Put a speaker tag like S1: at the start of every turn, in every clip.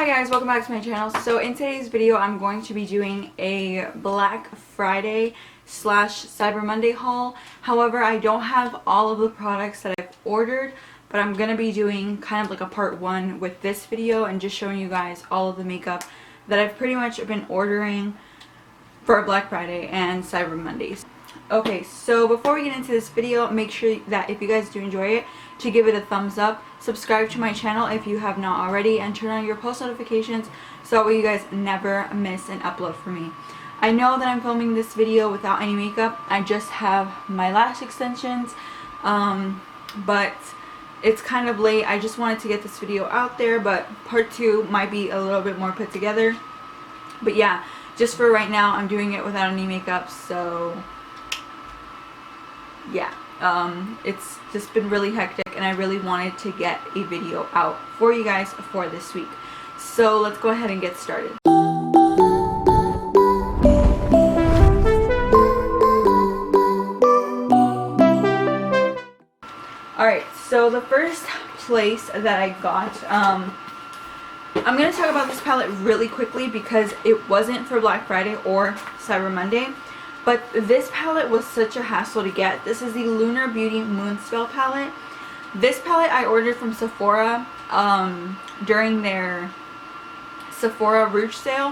S1: Hi guys, welcome back to my channel. So in today's video I'm going to be doing a Black Friday / Cyber Monday haul. However, I don't have all of the products that I've ordered, but I'm going to be doing kind of like a part 1 with this video and just showing you guys all of the makeup that I've pretty much been ordering for Black Friday and Cyber Mondays. Okay, so before we get into this video, make sure that if you guys do enjoy it, to give it a thumbs up, subscribe to my channel if you have not already, and turn on your post notifications so that way you guys never miss an upload from me. I know that I'm filming this video without any makeup. I just have my lash extensions, but it's kind of late. I just wanted to get this video out there, but part 2 might be a little bit more put together. But yeah, just for right now, I'm doing it without any makeup, so yeah. It's just been really hectic and I really wanted to get a video out for you guys for this week. So let's go ahead and get started. Alright, so the first place that I got, I'm going to talk about this palette really quickly because it wasn't for Black Friday or Cyber Monday. But this palette was such a hassle to get. This is the Lunar Beauty Moonspell palette. This palette I ordered from Sephora during their Sephora Rouge sale.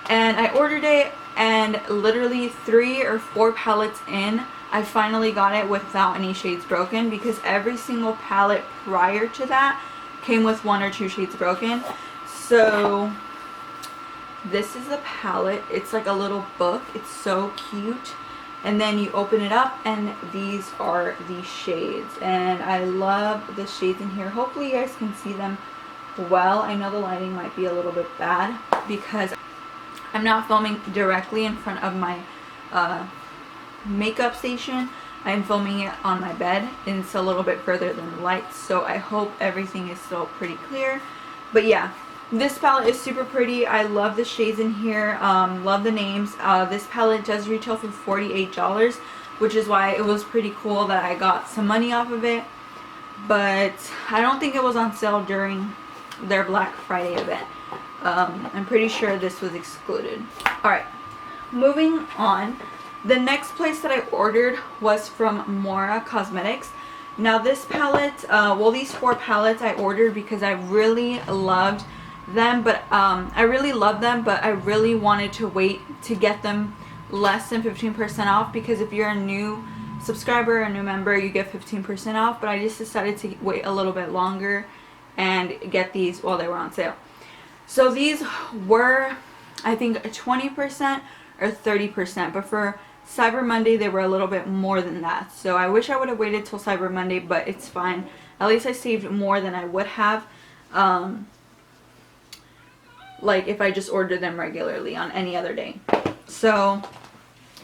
S1: And I ordered it, and literally 3 or 4 palettes in, I finally got it without any shades broken, because every single palette prior to that came with 1 or 2 shades broken. So this is the palette. It's like a little book. It's so cute. And then you open it up and these are the shades. And I love the shades in here. Hopefully you guys can see them well. I know the lighting might be a little bit bad because I'm not filming directly in front of my makeup station. I'm filming it on my bed and it's a little bit further than the lights. So I hope everything is still pretty clear. But yeah. This palette is super pretty. I love the shades in here. Love the names. This palette does retail for $48, which is why it was pretty cool that I got some money off of it. But I don't think it was on sale during their Black Friday event. I'm pretty sure this was excluded. Alright, moving on. The next place that I ordered was from Mora Cosmetics. Now this palette, well, these 4 palettes I ordered because I really loved them, but I really love them, but I really wanted to wait to get them less than 15% off, because if you're a new subscriber, a new member, you get 15% off. But I just decided to wait a little bit longer and get these while they were on sale. So these were, I think, 20% or 30%, but for Cyber Monday they were a little bit more than that. So I wish I would have waited till Cyber Monday, but it's fine. At least I saved more than I would have like if I just ordered them regularly on any other day. So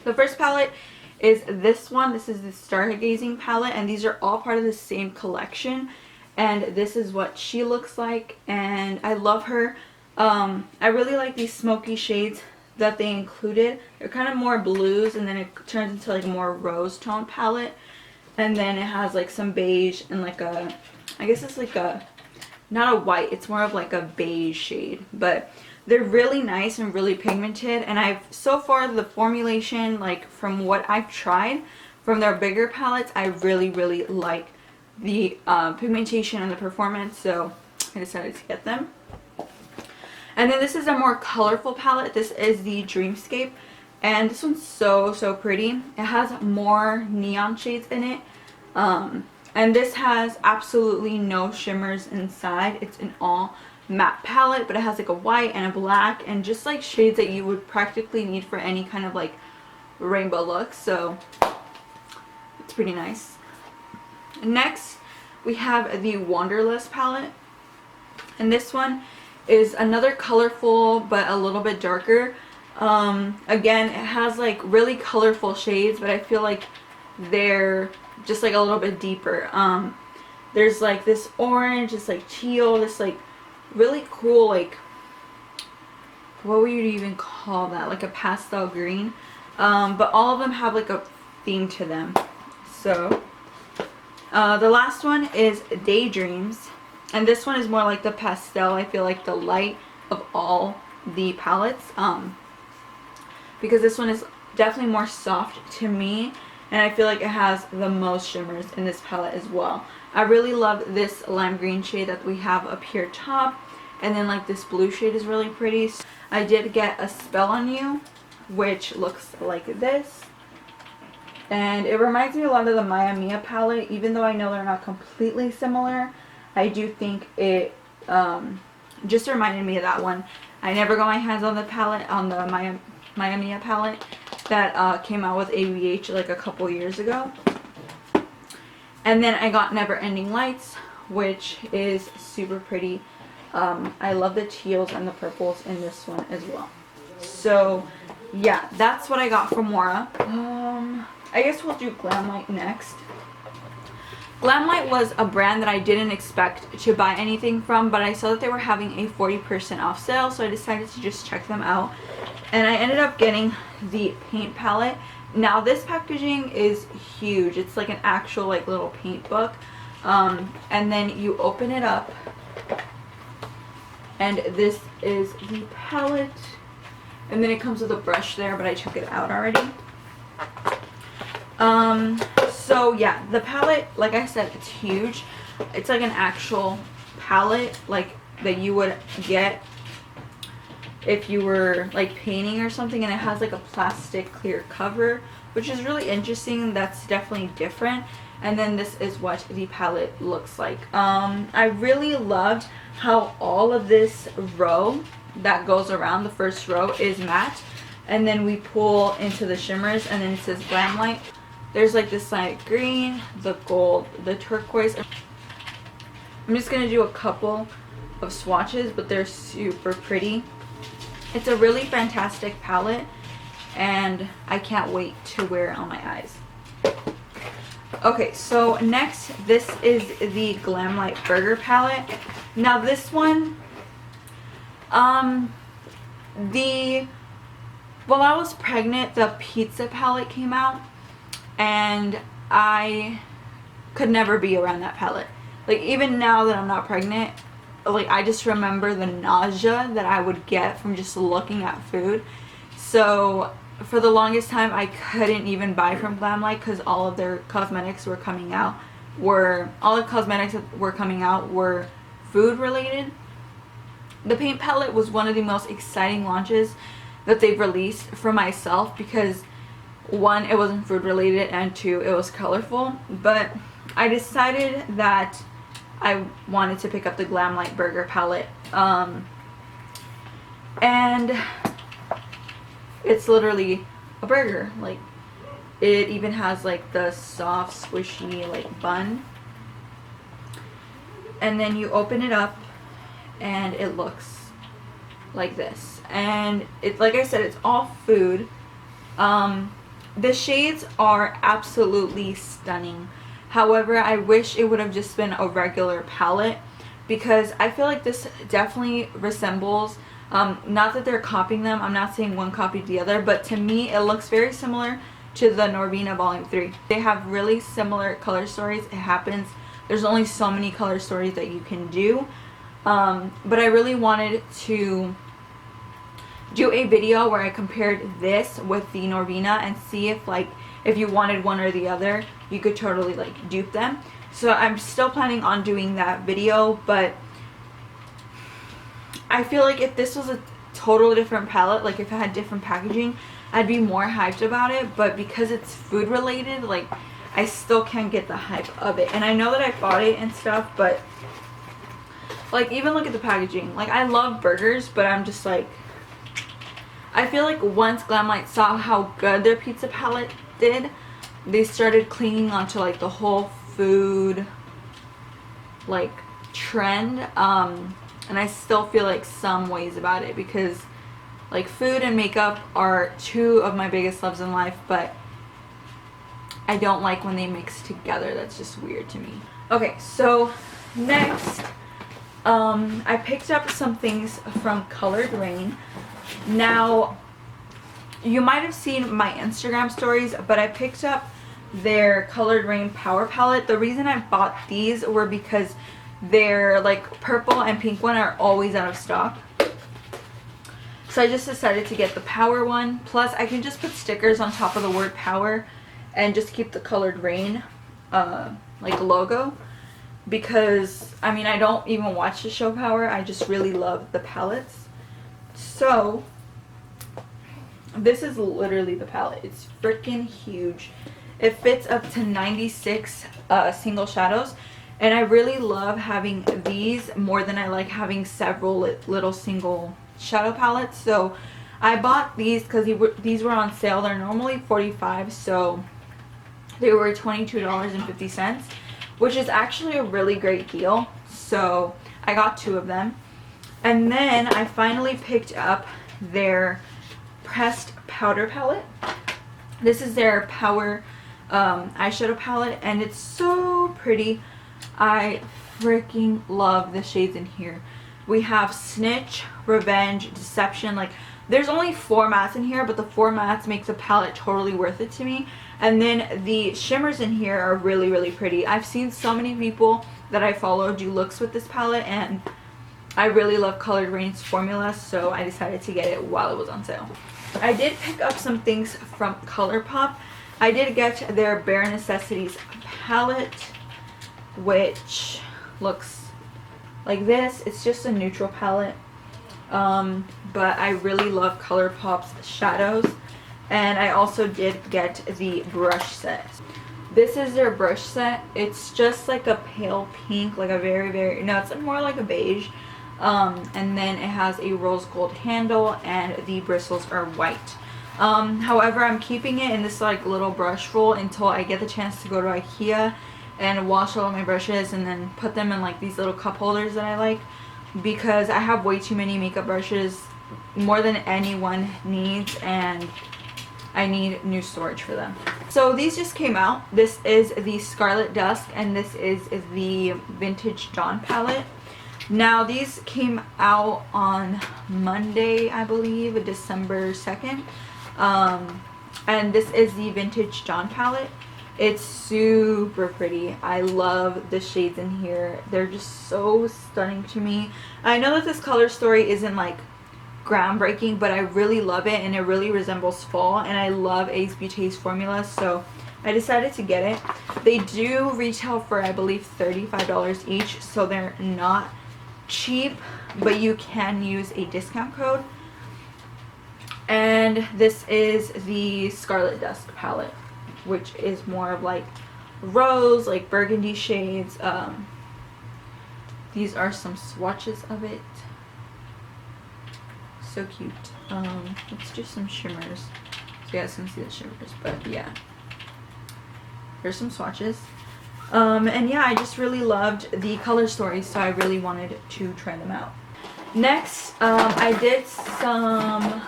S1: the first palette is this one. This is the Stargazing palette, and these are all part of the same collection, and this is what she looks like, and I love her. I really like these smoky shades that they included. They're kind of more blues, and then it turns into like more rose tone palette, and then it has like some beige and like a, I guess it's like a, not a white, it's more of like a beige shade. But they're really nice and really pigmented, and I've, so far the formulation, like from what I've tried from their bigger palettes, I really like the pigmentation and the performance, so I decided to get them. And then this is a more colorful palette. This is the Dreamscape, and this one's so pretty. It has more neon shades in it. And this has absolutely no shimmers inside. It's an all matte palette, but it has like a white and a black and just like shades that you would practically need for any kind of like rainbow look. So it's pretty nice. Next, we have the Wanderlust palette. And this one is another colorful but a little bit darker. Again, it has like really colorful shades, but I feel like they're just like a little bit deeper. There's like this orange, this like teal, this like really cool, like, what would you even call that, like a pastel green, but all of them have like a theme to them. So the last one is Daydreams, And this one is more like the pastel. I feel like the light of all the palettes, because this one is definitely more soft to me, and I feel like it has the most shimmers in this palette as well. I really love this lime green shade that we have up here top, and then like this blue shade is really pretty. So I did get a Spell on You, which looks like this, and it reminds me a lot of the Maya Mia palette. Even though I know they're not completely similar, I do think it just reminded me of that one. I never got my hands on the palette, on the Maya Mia palette that came out with ABH like a couple years ago. And then I got Never Ending Lights, which is super pretty. I love the teals and the purples in this one as well. So yeah, that's what I got from Mora. I guess we'll do Glamlite next. Glamlite was a brand that I didn't expect to buy anything from, but I saw that they were having a 40% off sale, so I decided to just check them out. And I ended up getting the paint palette. Now this packaging is huge. It's like an actual like little paint book. And then you open it up, and this is the palette. And then it comes with a brush there, but I took it out already. So yeah, the palette, like I said, it's huge. It's like an actual palette like that you would get if you were like painting or something, and it has like a plastic clear cover, which is really interesting. That's definitely different. And then this is what the palette looks like. I really loved how all of this row that goes around, the first row, is matte, and then we pull into the shimmers, and then it says Glamlite. There's like this light green, the gold, the turquoise. I'm just gonna do a couple of swatches, but they're super pretty. It's a really fantastic palette, and I can't wait to wear it on my eyes. Okay, so next, this is the Glamlite Burger palette. Now this one, while I was pregnant, the pizza palette came out, and I could never be around that palette. Like, even now that I'm not pregnant, like, I just remember the nausea that I would get from just looking at food. So for the longest time, I couldn't even buy from Glamlite because all of their cosmetics were coming out were food related. The paint palette was one of the most exciting launches that they've released for myself because, one, it wasn't food related, and two, it was colorful. But I decided that I wanted to pick up the Glamlite Burger palette, and it's literally a burger. Like, it even has like the soft squishy like bun, and then you open it up and it looks like this. And it's, like I said, it's all food. The shades are absolutely stunning. However, I wish it would have just been a regular palette, because I feel like this definitely resembles, not that they're copying them, I'm not saying one copied the other, but to me it looks very similar to the Norvina Volume 3. They have really similar color stories. It happens. There's only so many color stories that you can do. But I really wanted to do a video where I compared this with the Norvina and see if you wanted one or the other, you could totally like dupe them. So I'm still planning on doing that video, but I feel like if this was a totally different palette, like if it had different packaging, I'd be more hyped about it. But because it's food related, like, I still can't get the hype of it. And I know that I bought it and stuff, but like, even look at the packaging. Like, I love burgers, but I'm just like, I feel like once Glamlite saw how good their pizza palette did, they started clinging onto like the whole food like trend. And I still feel like some ways about it, because like food and makeup are two of my biggest loves in life, but I don't like when they mix together. That's just weird to me. Okay, so next, I picked up some things from Colored Rain. Now, you might have seen my Instagram stories, but I picked up their Colored Rain Power Palette. The reason I bought these were because their like purple and pink one are always out of stock. So I just decided to get the Power one. Plus I can just put stickers on top of the word Power and just keep the Colored Rain like logo. Because, I mean, I don't even watch the show Power. I just really love the palettes. So, this is literally the palette. It's freaking huge. It fits up to 96 single shadows. And I really love having these more than I like having several little single shadow palettes. So, I bought these because these were on sale. They're normally $45, so they were $22.50. Which is actually a really great deal. So I got 2 of them. And then I finally picked up their pressed powder palette. This is their Power eyeshadow palette, and it's so pretty. I freaking love the shades in here. We have Snitch, Revenge, Deception. Like, there's only 4 mattes in here, but the 4 mattes makes the palette totally worth it to me. And then the shimmers in here are really, really pretty. I've seen so many people that I follow do looks with this palette, and I really love Colored Rain's formula, so I decided to get it while it was on sale. I did pick up some things from ColourPop. I did get their Bare Necessities palette, which looks like this. It's just a neutral palette, but I really love ColourPop's shadows. And I also did get the brush set. This is their brush set. It's just like a pale pink, like a very, no, it's more like a beige. And then it has a rose gold handle, and the bristles are white. However, I'm keeping it in this like little brush roll until I get the chance to go to IKEA and wash all of my brushes and then put them in like these little cup holders that I like, because I have way too many makeup brushes, more than anyone needs, and I need new storage for them. So these just came out. This is the Scarlet Dusk, and this is the Vintage Dawn palette. Now these came out on Monday, I believe, December 2nd. And this is the Vintage Dawn palette. It's super pretty. I love the shades in here. They're just so stunning to me. I know that this color story isn't like groundbreaking, but I really love it, and it really resembles fall, and I love Ace Beauté's formula, so I decided to get it. They do retail for, I believe, $35 each, so they're not cheap, but you can use a discount code. And this is the Scarlet Dusk palette, which is more of like rose, like burgundy shades. These are some swatches of it. So cute. Let's do some shimmers so you guys can see the shimmers, but yeah, here's some swatches. And yeah, I just really loved the color stories, so I really wanted to try them out. Next, I did some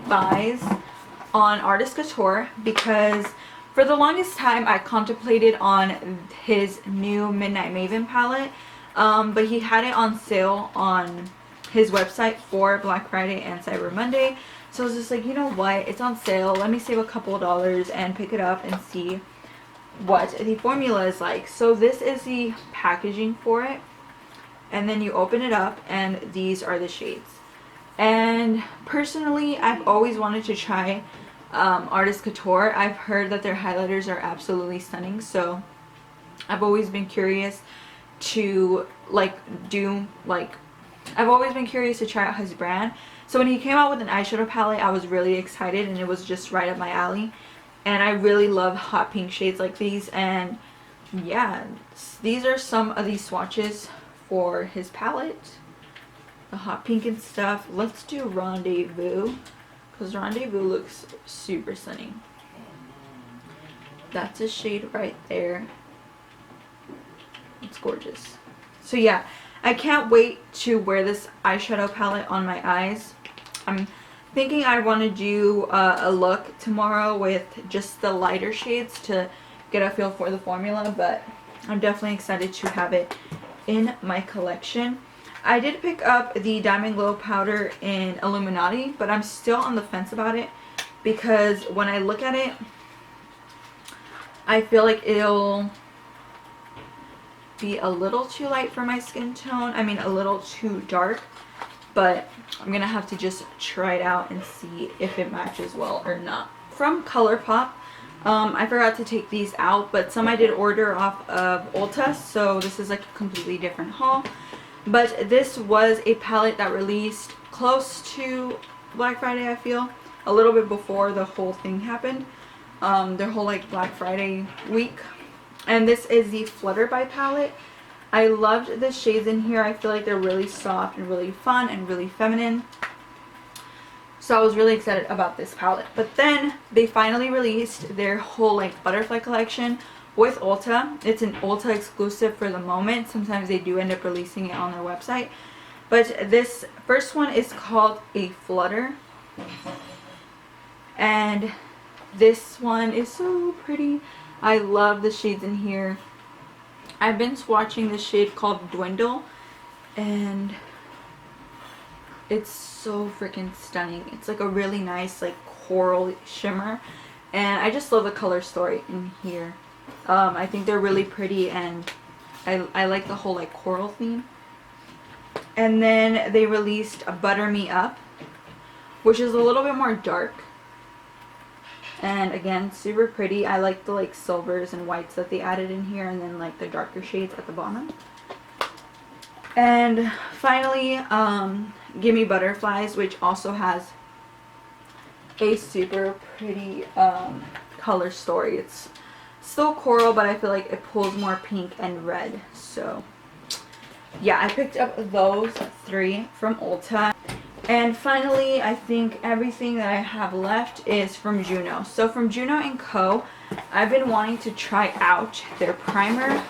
S1: buys on Artist Couture because for the longest time I contemplated on his new Midnight Maven palette, but he had it on sale on his website for Black Friday and Cyber Monday. So I was just like, you know what, it's on sale, let me save a couple of dollars and pick it up and see what the formula is like. So this is the packaging for it, and then you open it up and these are the shades. And personally, I've always wanted to try Artist Couture. I've heard that their highlighters are absolutely stunning, so I've always been curious to I've always been curious to try out his brand. So when he came out with an eyeshadow palette, I was really excited, and it was just right up my alley. And I really love hot pink shades like these. And yeah, these are some of the swatches for his palette. The hot pink and stuff. Let's do Rendezvous, because Rendezvous looks super stunning. That's a shade right there. It's gorgeous. So yeah, I can't wait to wear this eyeshadow palette on my eyes. I'm thinking I want to do a look tomorrow with just the lighter shades to get a feel for the formula, but I'm definitely excited to have it in my collection. I did pick up the Diamond Glow powder in Illuminati, but I'm still on the fence about it because when I look at it, I feel like it'll be a little too light for my skin tone. I mean, a little too dark. but I'm gonna have to just try it out and see if it matches well or not. From ColourPop, I forgot to take these out, but some I did order off of Ulta, so this is like a completely different haul. But this was a palette that released close to Black Friday, I feel. A little bit before the whole thing happened. Their whole like Black Friday week. And this is the Flutterby palette. I loved the shades in here. I feel like they're really soft and really fun and really feminine. So I was really excited about this palette. But then they finally released their whole like butterfly collection with Ulta. It's an Ulta exclusive for the moment. Sometimes they do end up releasing it on their website. But this first one is called a Flutter. And this one is so pretty. I love the shades in here. I've been swatching this shade called Dwindle, and it's so freaking stunning. It's like a really nice like coral shimmer, and I just love the color story in here. I think they're really pretty, and I like the whole like coral theme. And then they released a Butter Me Up, which is a little bit more dark. And again, super pretty. I like the like silvers and whites that they added in here, and then like the darker shades at the bottom. And finally, Gimme Butterflies, which also has a super pretty color story. It's still coral, but I feel like it pulls more pink and red. So yeah, I picked up those 3 from Ulta. And finally, I think everything that I have left is from Juno. So from Juno & Co., I've been wanting to try out their primer.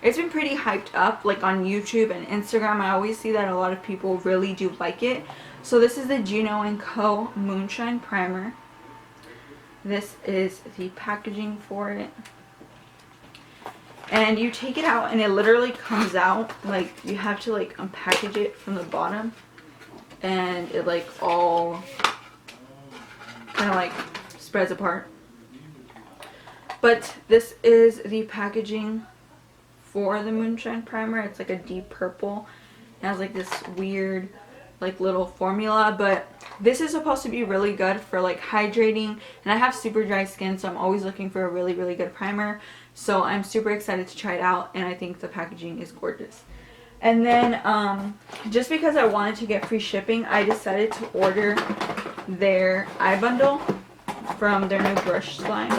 S1: It's been pretty hyped up, like on YouTube and Instagram. I always see that a lot of people really do like it. So this is the Juno & Co. Moonshine Primer. This is the packaging for it. And you take it out and it literally comes out, like you have to like unpackage it from the bottom. And it like all kind of like spreads apart. But this is the packaging for the Moonshine Primer. It's like a deep purple. It has like this weird like little formula, but this is supposed to be really good for like hydrating, and I have super dry skin, so I'm always looking for a really good primer. So I'm super excited to try it out, and I think the packaging is gorgeous. And then just because I wanted to get free shipping, I decided to order their eye bundle from their new brush line.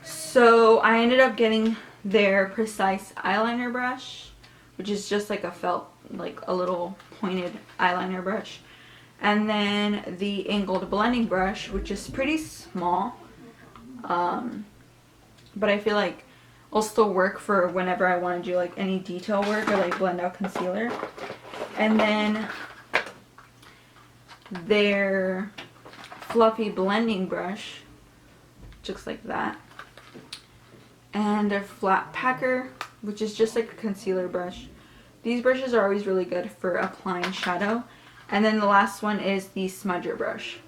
S1: So I ended up getting their Precise eyeliner brush, which is just like a felt, like a little pointed eyeliner brush. And then the angled blending brush, which is pretty small. But I feel like it'll still work for whenever I want to do like any detail work or like blend out concealer. And then their fluffy blending brush, which looks like that. And their flat packer, which is just like a concealer brush. These brushes are always really good for applying shadow. And then the last one is the smudger brush.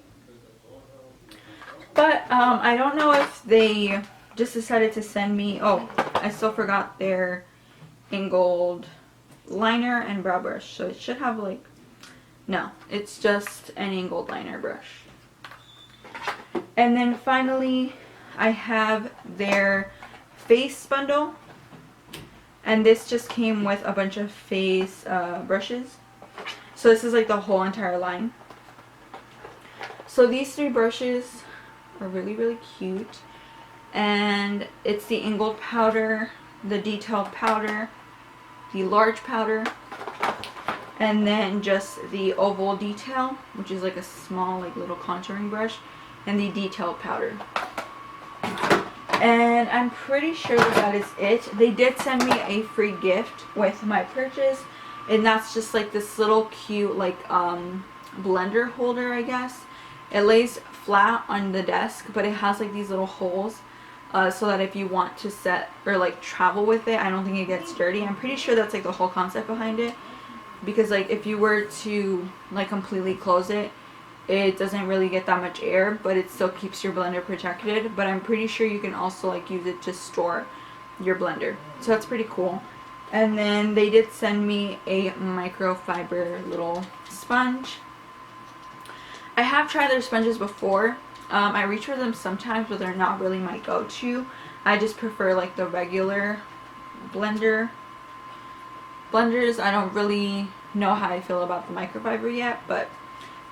S1: But I don't know if they just decided to send me, oh, I still forgot their angled liner and brow brush. So it should have like, no, it's just an angled liner brush. And then finally, I have their face bundle. And this just came with a bunch of face brushes. So this is like the whole entire line. So these 3 brushes are really cute. And it's the angled powder, the detailed powder, the large powder, and then just the oval detail, which is like a small like little contouring brush, and the detailed powder. And I'm pretty sure that is it. They did send me a free gift with my purchase, and that's just like this little cute like blender holder, I guess. It lays flat on the desk, but it has like these little holes so that if you want to set or like travel with it, I don't think it gets dirty. I'm pretty sure that's like the whole concept behind it, because like if you were to like completely close it, it doesn't really get that much air, but it still keeps your blender protected. But I'm pretty sure you can also like use it to store your blender, so that's pretty cool. And then they did send me a microfiber little sponge. I have tried their sponges before. I reach for them sometimes, but they're not really my go-to. I just prefer like the regular blenders. I don't really know how I feel about the microfiber yet, but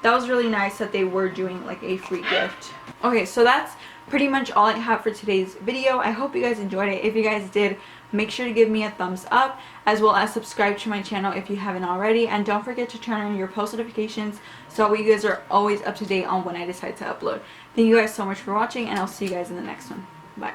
S1: that was really nice that they were doing like a free gift. Okay, so that's pretty much all I have for today's video. I hope you guys enjoyed it. If you guys did, make sure to give me a thumbs up, as well as subscribe to my channel if you haven't already, and don't forget to turn on your post notifications so you guys are always up to date on when I decide to upload. Thank you guys so much for watching, and I'll see you guys in the next one. Bye.